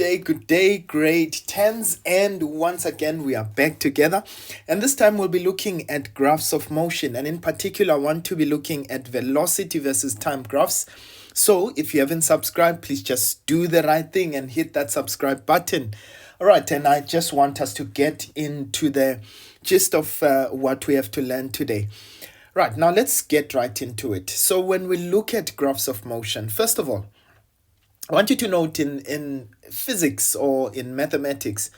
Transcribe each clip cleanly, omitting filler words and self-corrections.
good day, grade 10s, and once again we are back together. And this time we'll be looking at graphs of motion, and in particular, I want to be looking at velocity versus time graphs. So if you haven't subscribed, please just do the right thing and hit that subscribe button. All right, and I just want us to get into the gist of what we have to learn today. Right, now let's get right into it. So when we look at graphs of motion, first of all, I want you to note in physics or in mathematics,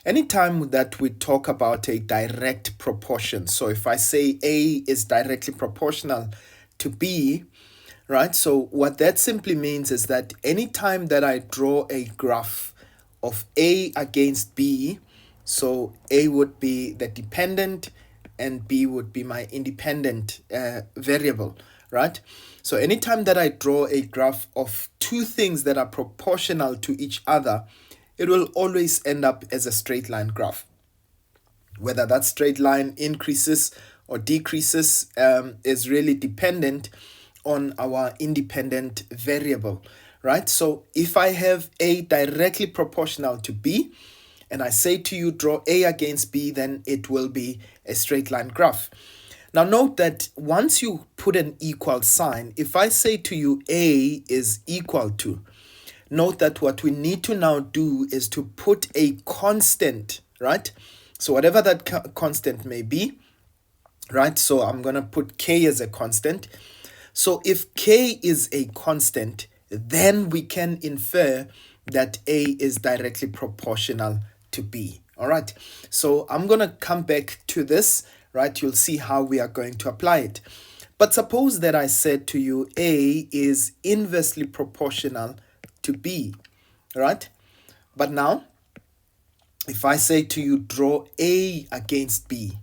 anytime that we talk about a direct proportion, so if I say A is directly proportional to B, right? So what that simply means is that anytime that I draw a graph of A against B, so A would be the dependent and B would be my independent variable, right? So anytime that I draw a graph of two things that are proportional to each other, it will always end up as a straight line graph. Whether that straight line increases or decreases is really dependent on our independent variable, right? So if I have A directly proportional to B, and I say to you, draw A against B, then it will be a straight line graph. Now note that once you put an equal sign, if I say to you A is equal to, note that what we need to now do is to put a constant, right? So whatever that constant may be, right? So I'm going to put K as a constant. So if K is a constant, then we can infer that A is directly proportional to B. All right. So I'm going to come back to this, right? You'll see how we are going to apply it. But suppose that I said to you A is inversely proportional to B, right? But now, if I say to you draw A against B,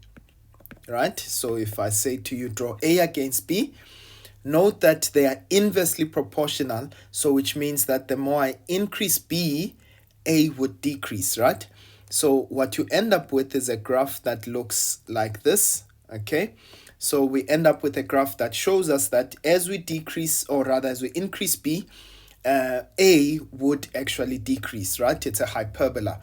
right? So if I say to you draw A against B, note that they are inversely proportional, so which means that the more I increase B, A would decrease, right? So what you end up with is a graph that looks like this, okay? So we end up with a graph that shows us that as we decrease, or rather as we increase B, A would actually decrease, right? It's a hyperbola.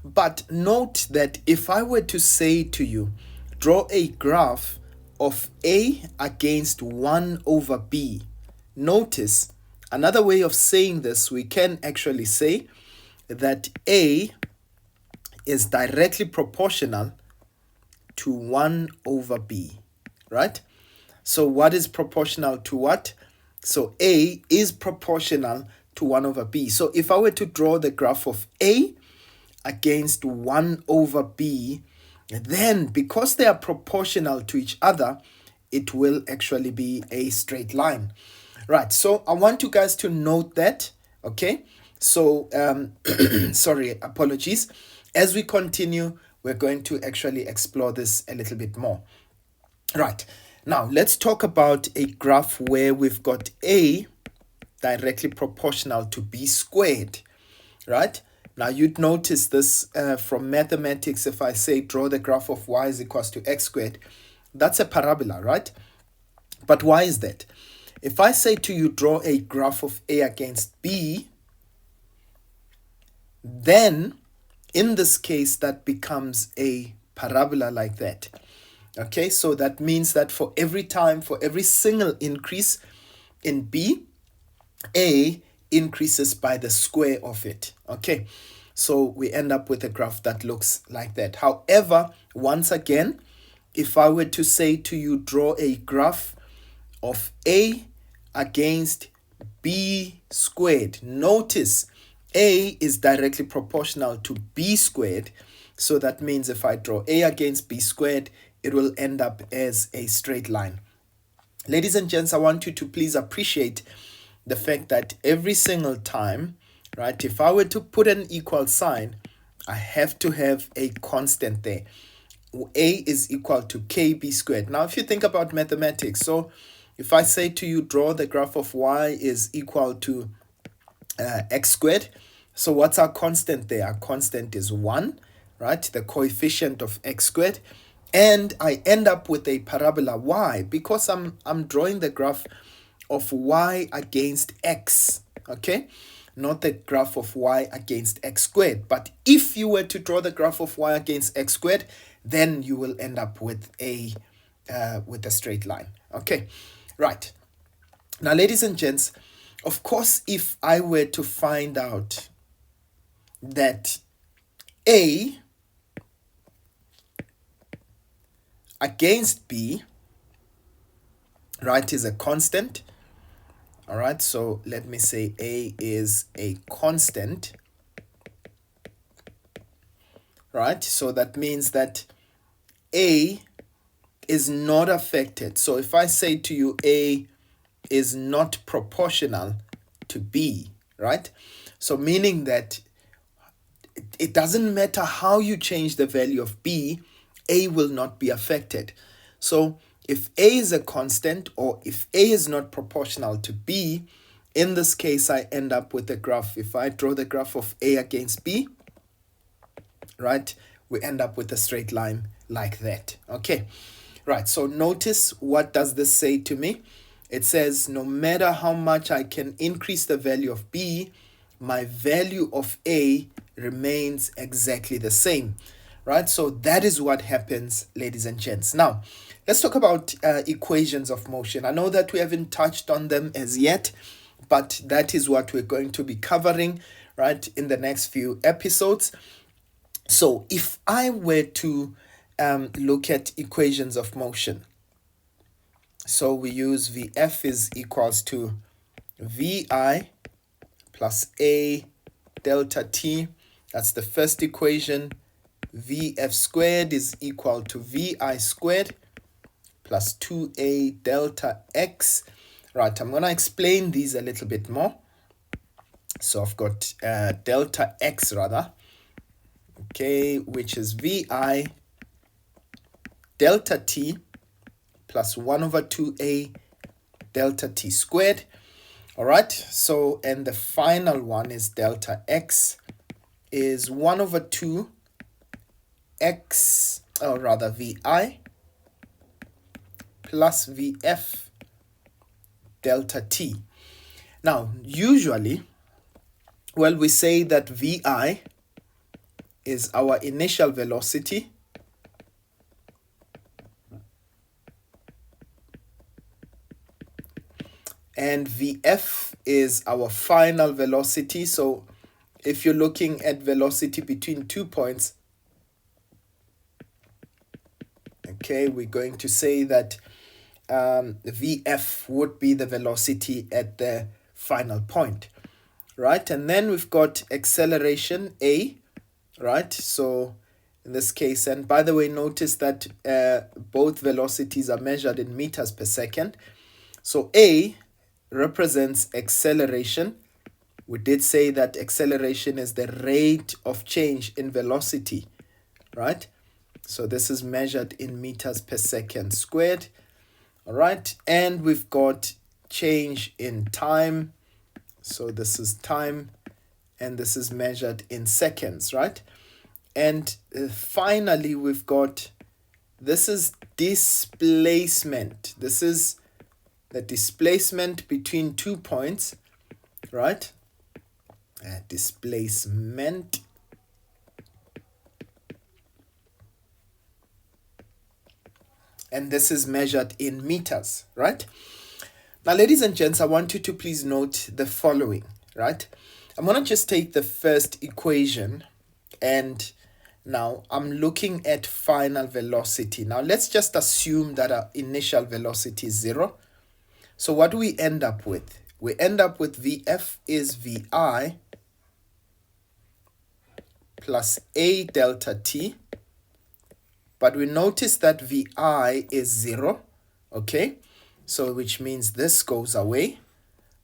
But note that if I were to say to you, draw a graph of A against 1 over B, notice another way of saying this, we can actually say that A is directly proportional to 1 over B, right? So what is proportional to what? So A is proportional to 1 over B. So if I were to draw the graph of A against 1 over B, then because they are proportional to each other, it will actually be a straight line. Right, so I want you guys to note that, okay? So, sorry, apologies. As we continue, we're going to actually explore this a little bit more. Right, now let's talk about a graph where we've got A directly proportional to B squared, right? Now you'd notice this from mathematics. If I say draw the graph of y is equals to x squared, that's a parabola, right? But why is that? If I say to you draw a graph of A against B, then in this case that becomes a parabola like that. Okay, so that means that for every single increase in B, A increases by the square of it. Okay, so we end up with a graph that looks like that. However, once again, if I were to say to you draw a graph of A against B squared, notice A is directly proportional to B squared. So that means if I draw A against B squared, it will end up as a straight line. Ladies and gents, I want you to please appreciate the fact that every single time, right, if I were to put an equal sign, I have to have a constant there. A is equal to KB squared. Now, if you think about mathematics, so if I say to you, draw the graph of y is equal to x squared, so what's our constant there? Our constant is 1, right? The coefficient of x squared. And I end up with a parabola y because I'm drawing the graph of y against x, okay? not the graph of y against x squared. But if you were to draw the graph of y against x squared, then you will end up with a straight line. Okay, right. Now, ladies and gents, of course, if I were to find out that a against b, right, is a constant. All right, so let me say a is a constant, right? So that means that a is not affected. So if I say to you a is not proportional to b, right? So meaning that it doesn't matter how you change the value of b, a will not be affected. So if a is a constant, or if a is not proportional to b, in this case I end up with a graph. If I draw the graph of a against b, right, we end up with a straight line like that. Okay, right, so notice, what does this say to me? It says no matter how much I can increase the value of b, my value of a remains exactly the same, right? So that is what happens, ladies and gents. Now, let's talk about equations of motion. I know that we haven't touched on them as yet, but that is what we're going to be covering, right, in the next few episodes. So if I were to look at equations of motion, so we use Vf is equals to Vi plus A delta t. That's the first equation. Vf squared is equal to Vi squared plus 2A delta x. Right, I'm going to explain these a little bit more. So I've got delta x rather, okay, which is Vi delta t plus 1 over 2A delta t squared. All right, so, and the final one is delta x is 1 over 2 x, or rather Vi plus Vf delta t. Now, usually, well, we say that Vi is our initial velocity, and Vf is our final velocity. So if you're looking at velocity between 2 points, okay, we're going to say that Vf would be the velocity at the final point, right? And then we've got acceleration A, right? So in this case, and by the way, notice that both velocities are measured in meters per second. So A represents acceleration. We did say that acceleration is the rate of change in velocity, right? So this is measured in meters per second squared. All right, and we've got change in time. So this is time, and this is measured in seconds, right? And finally, we've got, this is displacement. This is the displacement between 2 points, right? Displacement. And this is measured in meters, right? Now, ladies and gents, I want you to please note the following, right? I'm going to just take the first equation, and now I'm looking at final velocity. Now, let's just assume that our initial velocity is 0. So what do we end up with? We end up with Vf is Vi plus A delta t. But we notice that Vi is 0, okay? So which means this goes away.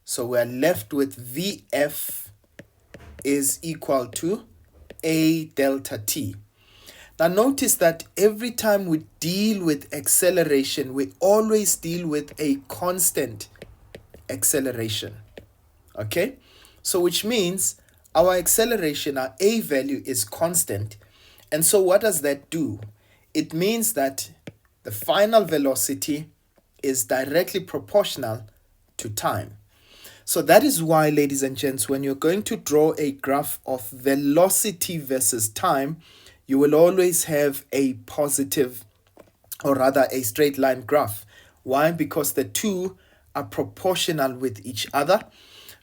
So we're left with Vf is equal to A delta t. Now notice that every time we deal with acceleration, we always deal with a constant acceleration, okay? So which means our acceleration, our A value is constant. And so what does that do? It means that the final velocity is directly proportional to time. So that is why, ladies and gents, when you're going to draw a graph of velocity versus time, you will always have a positive, or rather a straight line graph. Why? Because the two are proportional with each other,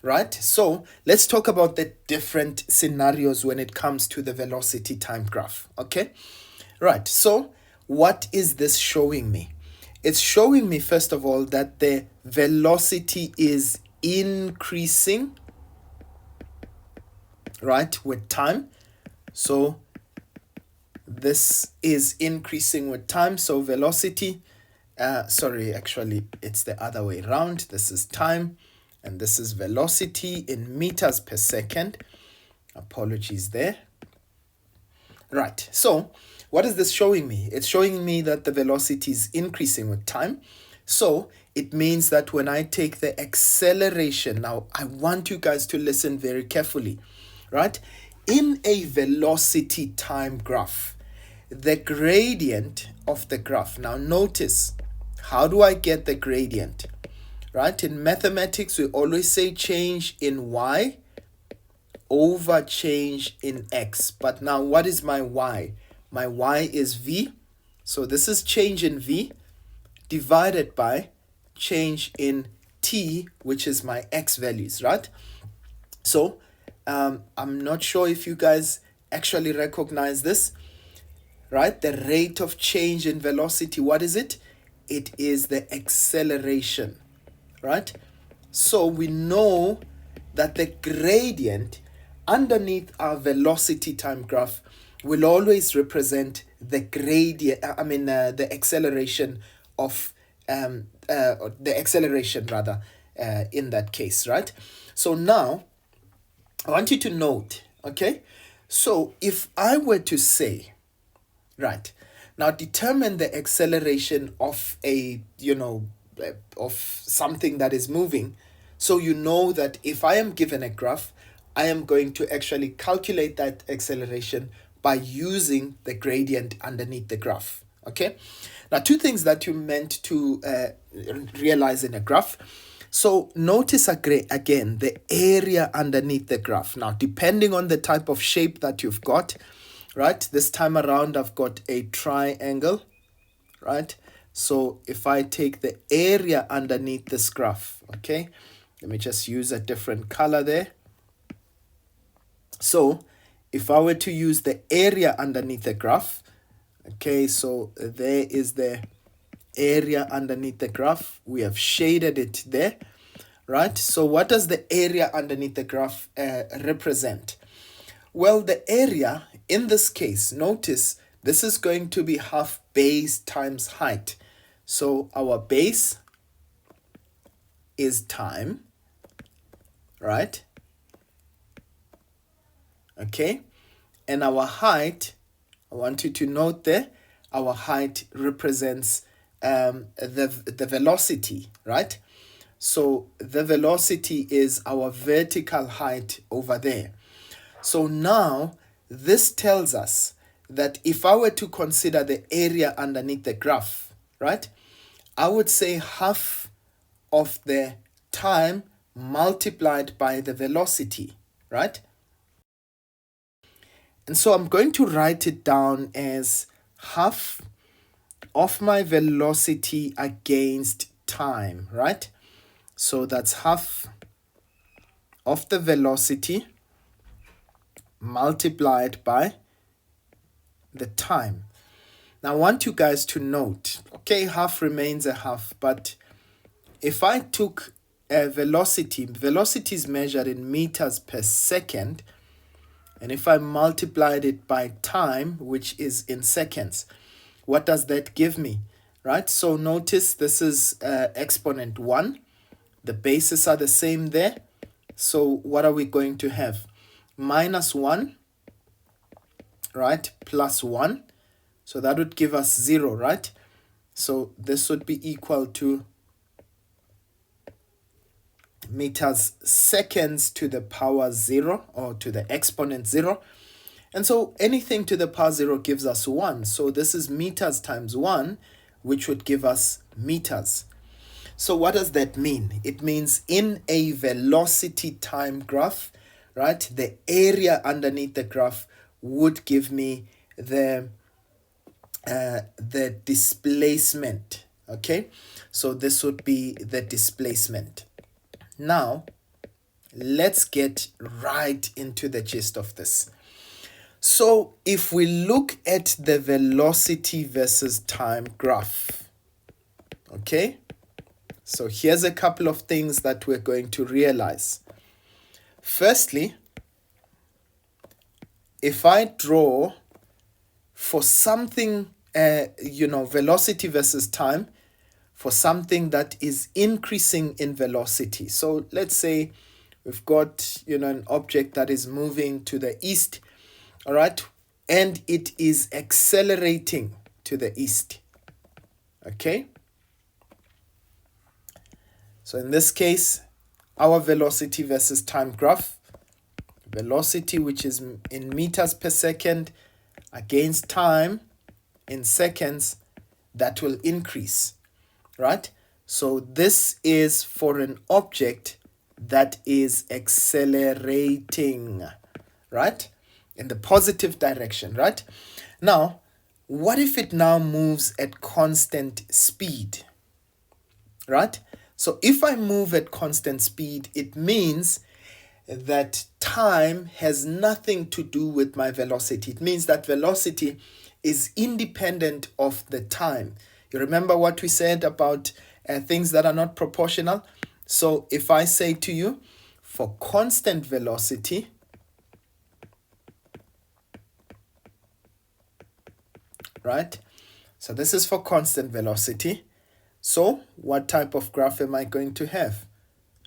right? So let's talk about the different scenarios when it comes to the velocity time graph, okay? Right, so what is this showing me? It's showing me, first of all, that the velocity is increasing, right, with time. So this is increasing with time. So velocity, actually, it's the other way around. This is time, and this is velocity in meters per second. Apologies there. Right, so what is this showing me? It's showing me that the velocity is increasing with time. So it means that when I take the acceleration, now I want you guys to listen very carefully, right? In a velocity time graph, the gradient of the graph, now notice, how do I get the gradient? Right, in mathematics, we always say change in y over change in x. But now what is my y? My y is v. So this is change in v divided by change in t, which is my x values, right? So I'm not sure if you guys actually recognize this, right? The rate of change in velocity, what is it? It is the acceleration, right? So we know that the gradient underneath our velocity time graph will always represent the gradient, the acceleration of, the acceleration rather, in that case, right? So now, I want you to note, okay? So if I were to say, right, now determine the acceleration of a, of something that is moving. So you know that if I am given a graph, I am going to actually calculate that acceleration by using the gradient underneath the graph, okay? Now, two things that you meant to realize in a graph. So notice again the area underneath the graph. Now, depending on the type of shape that you've got, right? This time around, I've got a triangle, right? So if I take the area underneath this graph, okay? Let me just use a different color there. So if I were to use the area underneath the graph, okay, so there is the area underneath the graph. We have shaded it there, right? So what does the area underneath the graph represent? Well, the area in this case, notice this is going to be half base times height. So our base is time, right? Okay, and our height, I want you to note there, our height represents the velocity, right? So the velocity is our vertical height over there. So now this tells us that if I were to consider the area underneath the graph, right, I would say half of the time multiplied by the velocity, right? And so I'm going to write it down as half of my velocity against time, right? So that's half of the velocity multiplied by the time. Now I want you guys to note, okay, half remains a half, but if I took a velocity is measured in meters per second, and if I multiplied it by time, which is in seconds, what does that give me? Right? So notice this is exponent 1. The bases are the same there. So what are we going to have? Minus 1, right? Plus 1. So that would give us 0, right? So this would be equal to meters seconds to the power 0, or to the exponent 0. And so anything to the power 0 gives us 1. So this is meters times 1, which would give us meters. So what does that mean? It means in a velocity time graph, right, the area underneath the graph would give me the displacement. Okay, so this would be the displacement. Now let's get right into the gist of this. So if we look at the velocity versus time graph, okay, so here's a couple of things that we're going to realize. Firstly, if I draw for something, velocity versus time, for something that is increasing in velocity. So let's say we've got, an object that is moving to the east, all right, and it is accelerating to the east. Okay. So in this case, our velocity versus time graph, velocity, which is in meters per second, against time in seconds, that will increase, right? So this is for an object that is accelerating, right, in the positive direction, right? Now, what if it now moves at constant speed, right? So if I move at constant speed, it means that time has nothing to do with my velocity. It means that velocity is independent of the time. You remember what we said about things that are not proportional? So if I say to you, for constant velocity, right? So this is for constant velocity. So what type of graph am I going to have?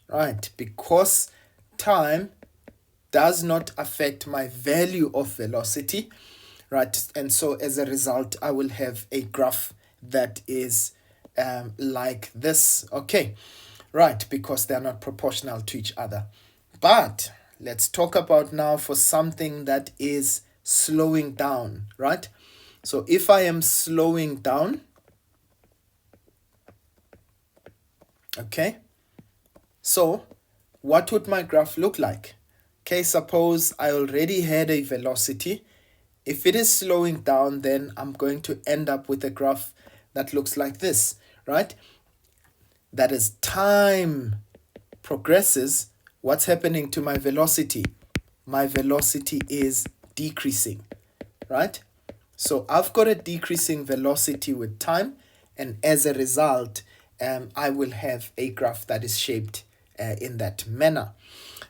Right, because time does not affect my value of velocity, right? And so as a result, I will have a graph that is like this, okay? Right, because they're not proportional to each other. But let's talk about now for something that is slowing down, right? So if I am slowing down, okay, so what would my graph look like? Okay, suppose I already had a velocity. If it is slowing down, then I'm going to end up with a graph that looks like this, right? That is, time progresses, what's happening to my velocity? My velocity is decreasing, right? So I've got a decreasing velocity with time, and as a result, I will have a graph that is shaped in that manner.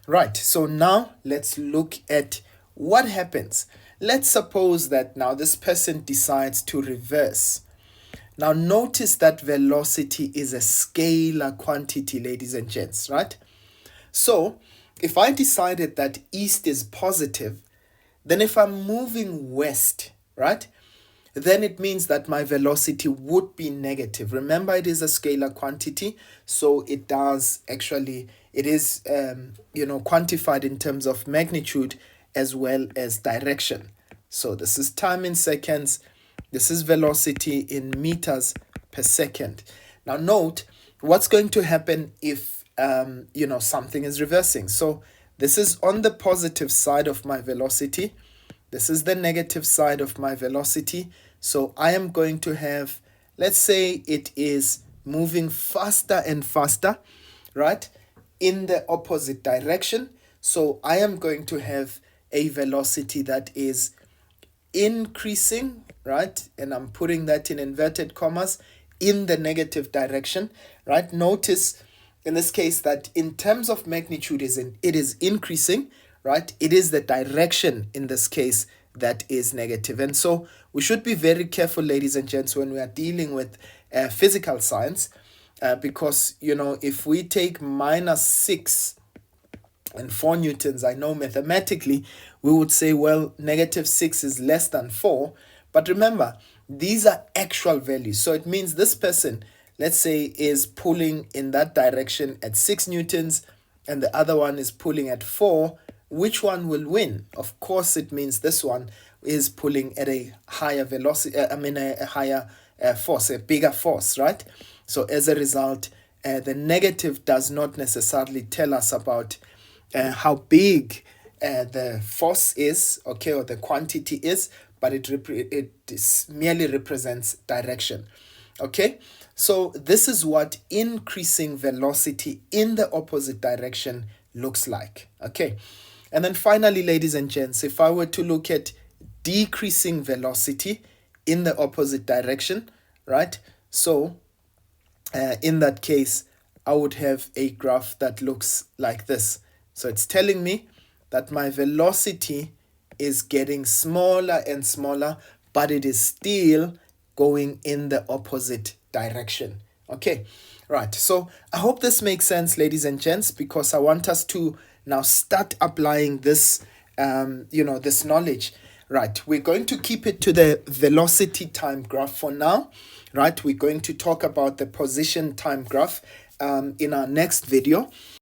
Right, so now let's look at what happens. Let's suppose that now this person decides to reverse. Now notice that velocity is a scalar quantity, ladies and gents, right? So if I decided that east is positive, then if I'm moving west, right, then it means that my velocity would be negative. Remember, it is a scalar quantity, so it does actually, it is quantified in terms of magnitude as well as direction. So this is time in seconds, this is velocity in meters per second. Now note what's going to happen if something is reversing. So this is on the positive side of my velocity, this is the negative side of my velocity. So I am going to have, let's say it is moving faster and faster, right, in the opposite direction. So I am going to have a velocity that is increasing, right, and I'm putting that in inverted commas, in the negative direction, right? Notice in this case that in terms of magnitude it is increasing, right? It is the direction in this case that is negative. And so we should be very careful, ladies and gents, when we are dealing with physical science, because if we take -6 and 4 newtons, I know mathematically we would say, well, -6 is less than 4. But remember, these are actual values. So it means this person, let's say, is pulling in that direction at 6 newtons and the other one is pulling at 4. Which one will win? Of course, it means this one is pulling at a higher velocity, a higher force, a bigger force, right? So as a result, the negative does not necessarily tell us about how big the force is, okay, or the quantity is, but it merely represents direction. Okay, so this is what increasing velocity in the opposite direction looks like. Okay, and then finally, ladies and gents, if I were to look at decreasing velocity in the opposite direction, right? So in that case, I would have a graph that looks like this. So it's telling me that my velocity is getting smaller and smaller, but it is still going in the opposite direction. Okay, right. So I hope this makes sense, ladies and gents, because I want us to now start applying this, this knowledge. Right, we're going to keep it to the velocity time graph for now. Right, we're going to talk about the position time graph in our next video.